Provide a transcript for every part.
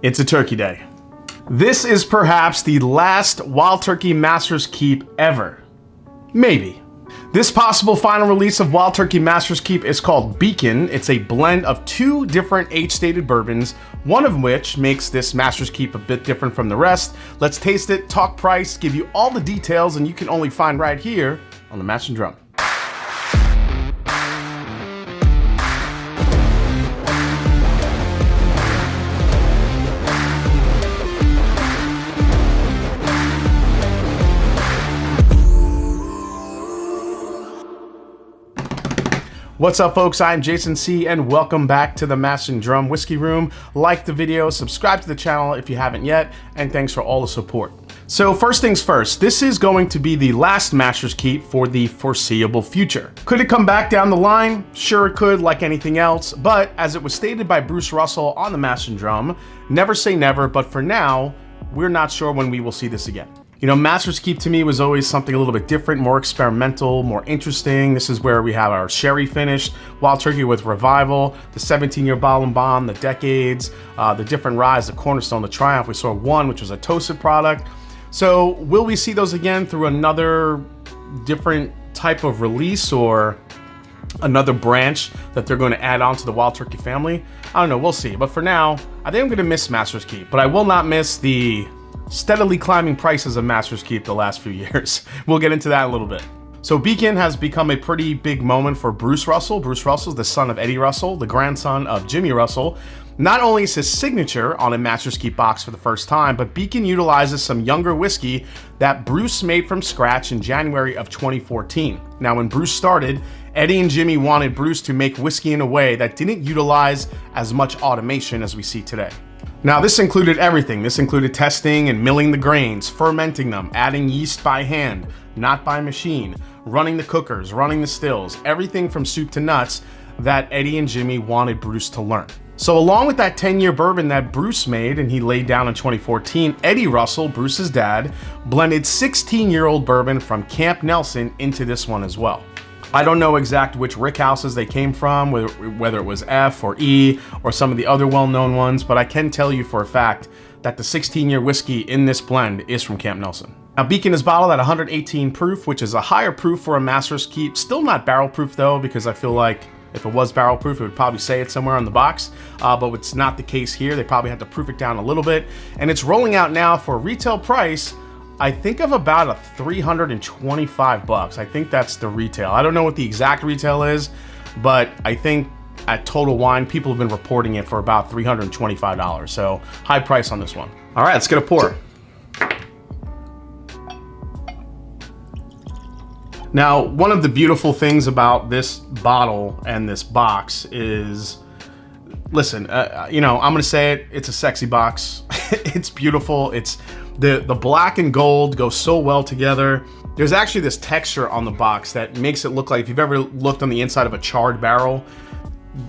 It's a turkey day. This is perhaps the last Wild Turkey Master's Keep ever. Maybe. This possible final release of Wild Turkey Master's Keep is called Beacon. It's a blend of two different age-stated bourbons, one of which makes this Master's Keep a bit different from the rest. Let's taste it, talk price, give you all the details, and you can only find right here on the Mash and Drum. What's up, folks? I'm Jason C, and welcome back to the Mash and Drum Whiskey Room. Like the video, subscribe to the channel if you haven't yet, and thanks for all the support. So first things first, this is going to be the last Master's Keep for the foreseeable future. Could it come back down the line? Sure it could, like anything else, but as it was stated by Bruce Russell on the Mash and Drum, never say never, but for now, we're not sure when we will see this again. You know, Master's Keep to me was always something a little bit different, more experimental, more interesting. This is where we have our sherry finished, Wild Turkey with Revival, the 17-year bottle and bond, the Decades, the different ryes, the Cornerstone, the Triumph. We saw one, which was a toasted product. So will we see those again through another different type of release or another branch that they're going to add on to the Wild Turkey family? I don't know, we'll see. But for now, I think I'm going to miss Master's Keep, but I will not miss the steadily climbing prices of Master's Keep the last few years. We'll get into that in a little bit. So Beacon has become a pretty big moment for Bruce Russell. Bruce Russell is the son of Eddie Russell, the grandson of Jimmy Russell. Not only is his signature on a Master's Keep box for the first time, but Beacon utilizes some younger whiskey that Bruce made from scratch in January of 2014. Now, when Bruce started, Eddie and Jimmy wanted Bruce to make whiskey in a way that didn't utilize as much automation as we see today. Now, this included everything. This included testing and milling the grains, fermenting them, adding yeast by hand, not by machine, running the cookers, running the stills, everything from soup to nuts that Eddie and Jimmy wanted Bruce to learn. So along with that 10-year bourbon that Bruce made and he laid down in 2014, Eddie Russell, Bruce's dad, blended 16-year-old bourbon from Camp Nelson into this one as well. I don't know exact which rick houses they came from, whether it was F or E or some of the other well-known ones, but I can tell you for a fact that the 16-year whiskey in this blend is from Camp Nelson. Now, Beacon is bottled at 118 proof, which is a higher proof for a Master's Keep. Still not barrel proof though, because I feel like if it was barrel proof, it would probably say it somewhere on the box, but it's not the case here. They probably had to proof it down a little bit, and it's rolling out now for a retail price, I think, of about $325. I think that's the retail. I don't know what the exact retail is, but I think at Total Wine, people have been reporting it for about $325. So high price on this one. All right, let's get a pour. Now, one of the beautiful things about this bottle and this box is, listen, you know, I'm gonna say it, it's a sexy box. It's beautiful. It's the black and gold go so well together. There's actually this texture on the box that makes it look like, if you've ever looked on the inside of a charred barrel,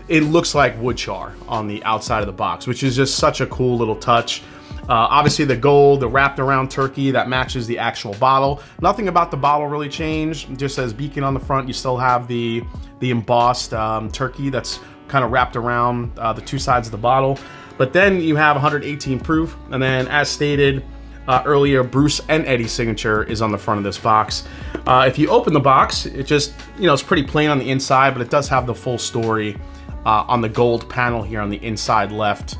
it looks like wood char on the outside of the box, which is just such a cool little touch. Obviously the gold, the wrapped around turkey, that matches the actual bottle. Nothing about the bottle really changed. It just says Beacon on the front. You still have the embossed turkey that's kind of wrapped around the two sides of the bottle. But then you have 118 proof, and then as stated earlier, Bruce and Eddie's signature is on the front of this box. If you open the box, it just, you know, it's pretty plain on the inside, but it does have the full story on the gold panel here on the inside left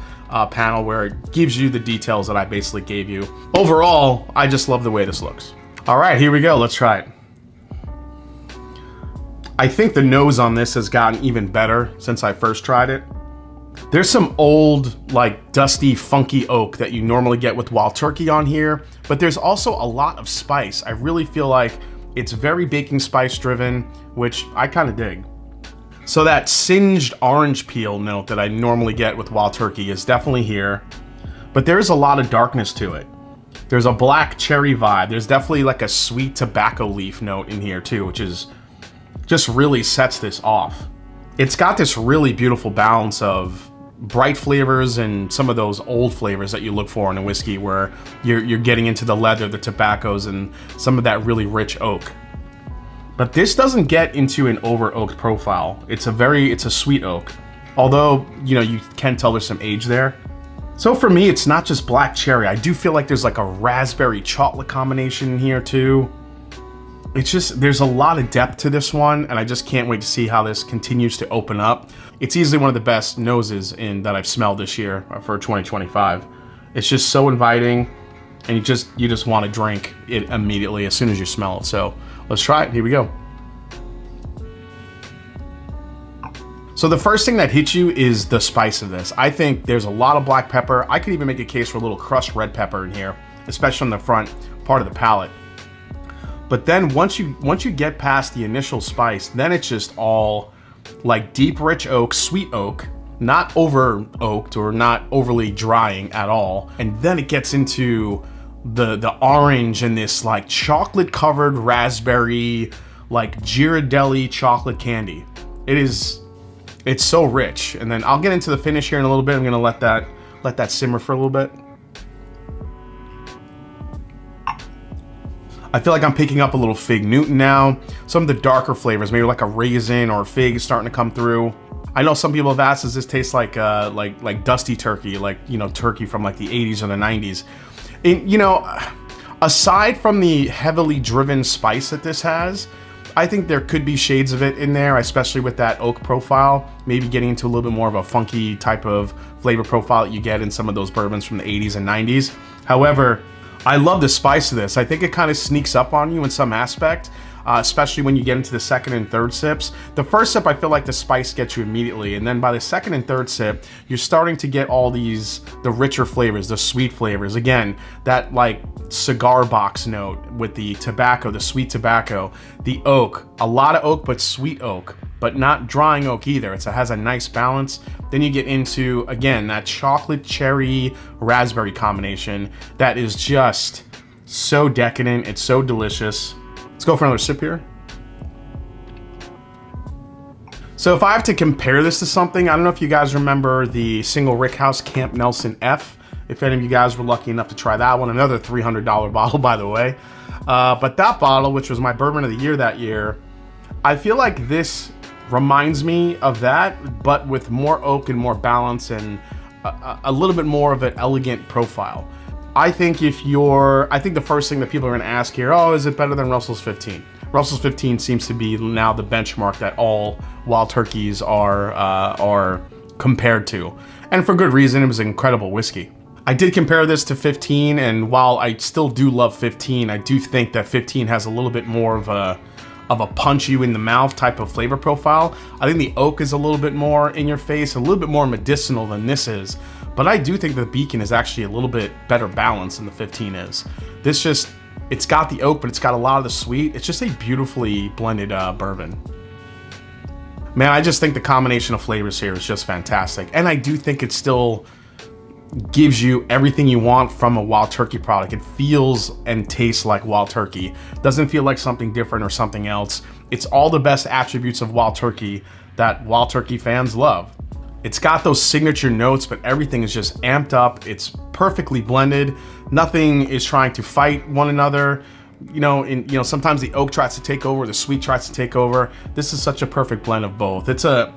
panel, where it gives you the details that I basically gave you. Overall, I just love the way this looks. All right, here we go. Let's try it. I think the nose on this has gotten even better since I first tried it. There's some old, like, dusty, funky oak that you normally get with Wild Turkey on here, but there's also a lot of spice. I really feel like it's very baking spice driven, which I kind of dig. So that singed orange peel note that I normally get with Wild Turkey is definitely here, but there's a lot of darkness to it. There's a black cherry vibe. There's definitely like a sweet tobacco leaf note in here too, which is just really sets this off. It's got this really beautiful balance of bright flavors and some of those old flavors that you look for in a whiskey, where you're getting into the leather, the tobaccos, and some of that really rich oak. But this doesn't get into an over oaked profile. It's a sweet oak. Although, you know, you can tell there's some age there. So for me, it's not just black cherry. I do feel like there's like a raspberry chocolate combination in here too. It's just, there's a lot of depth to this one, and I just can't wait to see how this continues to open up. It's easily one of the best noses that I've smelled this year for 2025. It's just so inviting, and you just want to drink it immediately as soon as you smell it. So let's try it. Here we go. So the first thing that hits you is the spice of this. I think there's a lot of black pepper. I could even make a case for a little crushed red pepper in here, especially on the front part of the palate. But then once you get past the initial spice, then it's just all like deep, rich oak, sweet oak, not over oaked or not overly drying at all. And then it gets into the orange and this like chocolate covered raspberry, like Ghirardelli chocolate candy. It's so rich. And then I'll get into the finish here in a little bit. I'm gonna let that simmer for a little bit. I feel like I'm picking up a little Fig Newton now. Some of the darker flavors, maybe like a raisin or a fig is starting to come through. I know some people have asked, does this taste like dusty turkey, like, you know, turkey from like the 80s or the 90s? And, you know, aside from the heavily driven spice that this has, I think there could be shades of it in there, especially with that oak profile, maybe getting into a little bit more of a funky type of flavor profile that you get in some of those bourbons from the 80s and 90s. However, I love the spice of this. I think it kind of sneaks up on you in some aspect, especially when you get into the second and third sips. The first sip, I feel like the spice gets you immediately, and then by the second and third sip, you're starting to get all the richer flavors, the sweet flavors. Again, that like cigar box note with the tobacco, the sweet tobacco, the oak, a lot of oak, but sweet oak, but not drying oak either. It has a nice balance. Then you get into, again, that chocolate cherry raspberry combination that is just so decadent. It's so delicious. Let's go for another sip here. So if I have to compare this to something, I don't know if you guys remember the single Rickhouse Camp Nelson F. If any of you guys were lucky enough to try that one, another $300 bottle, by the way. But that bottle, which was my bourbon of the year that year, I feel like this reminds me of that, but with more oak and more balance and a little bit more of an elegant profile. I think the first thing that people are gonna ask here, oh, is it better than Russell's 15? Russell's 15 seems to be now the benchmark that all wild turkeys are compared to. And for good reason. It was an incredible whiskey. I did compare this to 15, and while I still do love 15, I do think that 15 has a little bit more of a punch you in the mouth type of flavor profile. I think the oak is a little bit more in your face, a little bit more medicinal than this is. But I do think the Beacon is actually a little bit better balanced than the 15 is. This just, it's got the oak, but it's got a lot of the sweet. It's just a beautifully blended bourbon. Man, I just think the combination of flavors here is just fantastic. And I do think it still gives you everything you want from a wild turkey product. It feels and tastes like wild turkey. Doesn't feel like something different or something else. It's all the best attributes of wild turkey that wild turkey fans love. It's got those signature notes, but everything is just amped up. It's perfectly blended. Nothing is trying to fight one another. Sometimes the oak tries to take over, the sweet tries to take over. This is such a perfect blend of both. It's a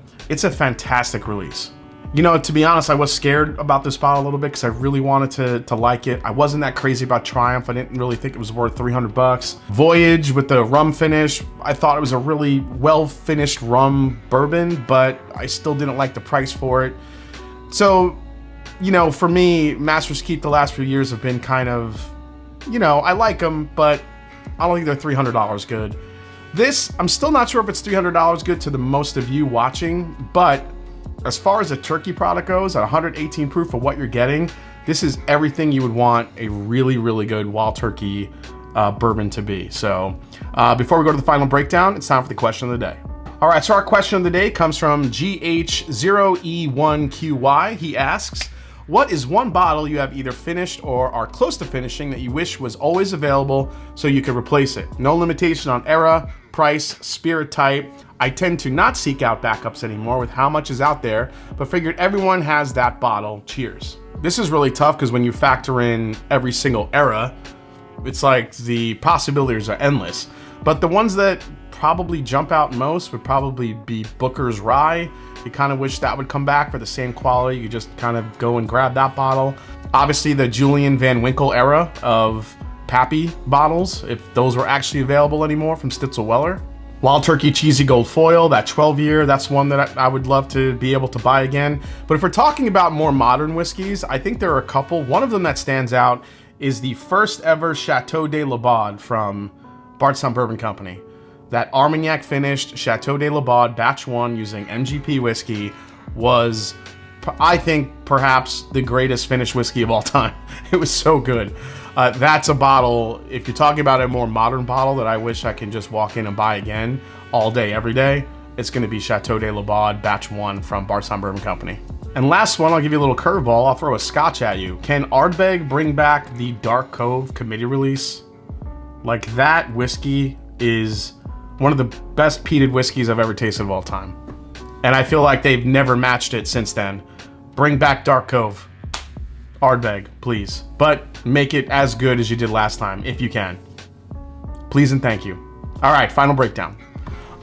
fantastic release. You know, to be honest, I was scared about this bottle a little bit because I really wanted to like it. I wasn't that crazy about Triumph. I didn't really think it was worth $300. Voyage with the rum finish, I thought it was a really well-finished rum bourbon, but I still didn't like the price for it. So, you know, for me, Master's Keep the last few years have been kind of, you know, I like them, but I don't think they're $300 good. This, I'm still not sure if it's $300 good to the most of you watching, but as far as a turkey product goes, at 118 proof for what you're getting, this is everything you would want a really, really good wild turkey bourbon to be. So before we go to the final breakdown, it's time for the question of the day. All right, so our question of the day comes from GH0E1QY. He asks, what is one bottle you have either finished or are close to finishing that you wish was always available so you could replace it? No limitation on era, price, spirit type. I tend to not seek out backups anymore with how much is out there, but figured everyone has that bottle. Cheers. This is really tough because when you factor in every single era, it's like the possibilities are endless. But the ones that probably jump out most would probably be Booker's Rye. You kind of wish that would come back for the same quality. You just kind of go and grab that bottle. Obviously the Julian Van Winkle era of Pappy bottles, if those were actually available anymore from Stitzel Weller. Wild Turkey Cheesy Gold Foil, that 12-year, that's one that I would love to be able to buy again. But if we're talking about more modern whiskeys, I think there are a couple. One of them that stands out is the first ever Chateau de Labaude from Bardstown Bourbon Company. That Armagnac finished Chateau de Labaude batch 1 using MGP whiskey was, I think, perhaps the greatest finished whiskey of all time. It was so good. That's a bottle, if you're talking about a more modern bottle that I wish I can just walk in and buy again all day, every day, it's going to be Chateau de Labaude batch 1 from Bardstown Bourbon Company. And last one, I'll give you a little curveball. I'll throw a scotch at you. Can Ardbeg bring back the Dark Cove committee release? Like, that whiskey is one of the best peated whiskeys I've ever tasted of all time. And I feel like they've never matched it since then. Bring back Dark Cove. Ardbeg, please. But make it as good as you did last time, if you can. Please and thank you. All right, final breakdown.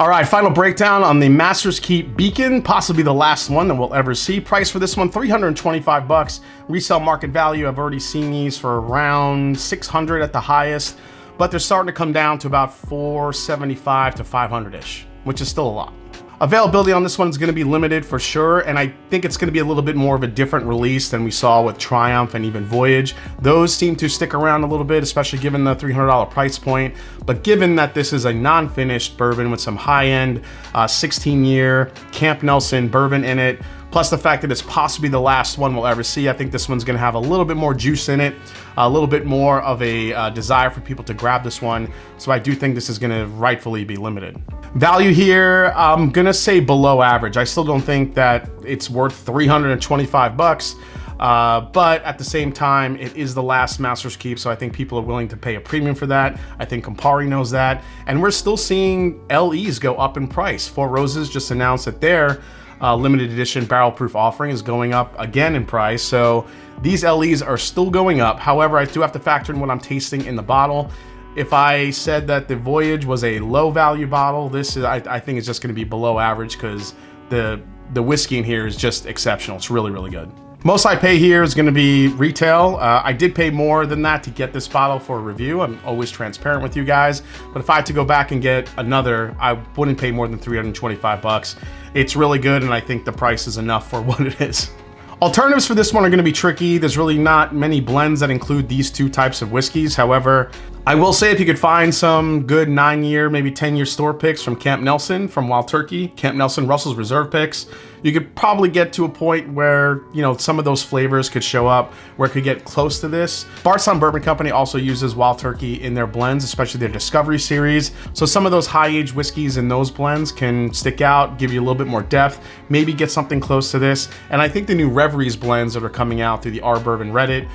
All right, final breakdown on the Master's Keep Beacon, possibly the last one that we'll ever see. Price for this one, $325. Resale market value, I've already seen these for around $600 at the highest, but they're starting to come down to about $475 to $500-ish, which is still a lot. Availability on this one is going to be limited for sure, and I think it's going to be a little bit more of a different release than we saw with Triumph and even Voyage. Those seem to stick around a little bit, especially given the $300 price point. But given that this is a non-finished bourbon with some high-end 16-year Camp Nelson bourbon in it, plus the fact that it's possibly the last one we'll ever see, I think this one's going to have a little bit more juice in it, a little bit more of a desire for people to grab this one. So I do think this is going to rightfully be limited. Value here, I'm gonna say below average. I still don't think that it's worth 325 bucks, but at the same time, it is the last Master's Keep, so I think people are willing to pay a premium for that. I think Campari knows that, and we're still seeing LEs go up in price. Four Roses just announced that their limited edition barrel proof offering is going up again in price, so these LEs are still going up. However, I do have to factor in what I'm tasting in the bottle. If I said that the Voyage was a low value bottle, this is, I think it's just going to be below average because the whiskey in here is just exceptional. It's really, really good. Most I pay here is going to be retail. I did pay more than that to get this bottle for a review. I'm always transparent with you guys, but if I had to go back and get another, I wouldn't pay more than 325 bucks. It's really good, and I think the price is enough for what it is. Alternatives for this one are going to be tricky. There's really not many blends that include these two types of whiskeys. However, I will say if you could find some good 9-year, maybe 10-year store picks from Camp Nelson, from Wild Turkey, Camp Nelson Russell's Reserve picks, you could probably get to a point where, you know, some of those flavors could show up, where it could get close to this. Bardstown Bourbon Company also uses Wild Turkey in their blends, especially their Discovery series. So some of those high-aged whiskeys in those blends can stick out, give you a little bit more depth, maybe get something close to this. And I think the new Reveries blends that are coming out through the R Bourbon Reddit,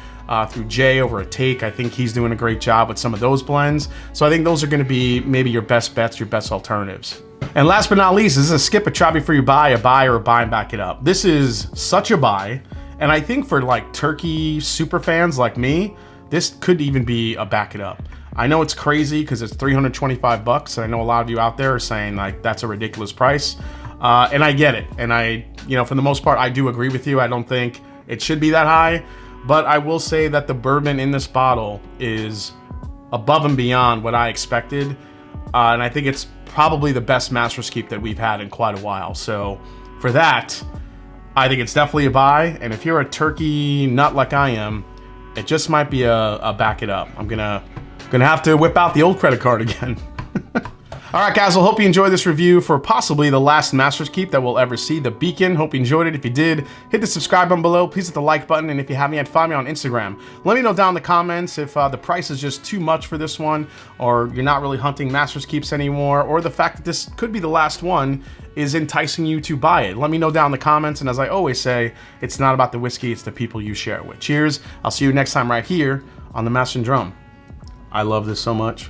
through Jay over at Take, I think he's doing a great job with some of those blends. So I think those are going to be maybe your best bets, your best alternatives. And last but not least, this is a skip, a try before you buy, a buy or a buy and back it up. This is such a buy, and I think for like turkey super fans like me, this could even be a back it up. I know it's crazy because it's 325 bucks, and I know a lot of you out there are saying like that's a ridiculous price, and I get it. And I, you know, for the most part, I do agree with you. I don't think it should be that high, but I will say that the bourbon in this bottle is above and beyond what I expected, and I think it's probably the best Master's Keep that we've had in quite a while. So for that, I think it's definitely a buy. And if you're a turkey nut like I am, it just might be a back it up. I'm gonna have to whip out the old credit card again. All right, guys, well, hope you enjoyed this review for possibly the last Master's Keep that we'll ever see, the Beacon. Hope you enjoyed it. If you did, hit the subscribe button below. Please hit the like button. And if you haven't yet, find me on Instagram. Let me know down in the comments if the price is just too much for this one, or you're not really hunting Master's Keeps anymore, or the fact that this could be the last one is enticing you to buy it. Let me know down in the comments. And as I always say, it's not about the whiskey, it's the people you share it with. Cheers. I'll see you next time right here on the Master and Drum. I love this so much.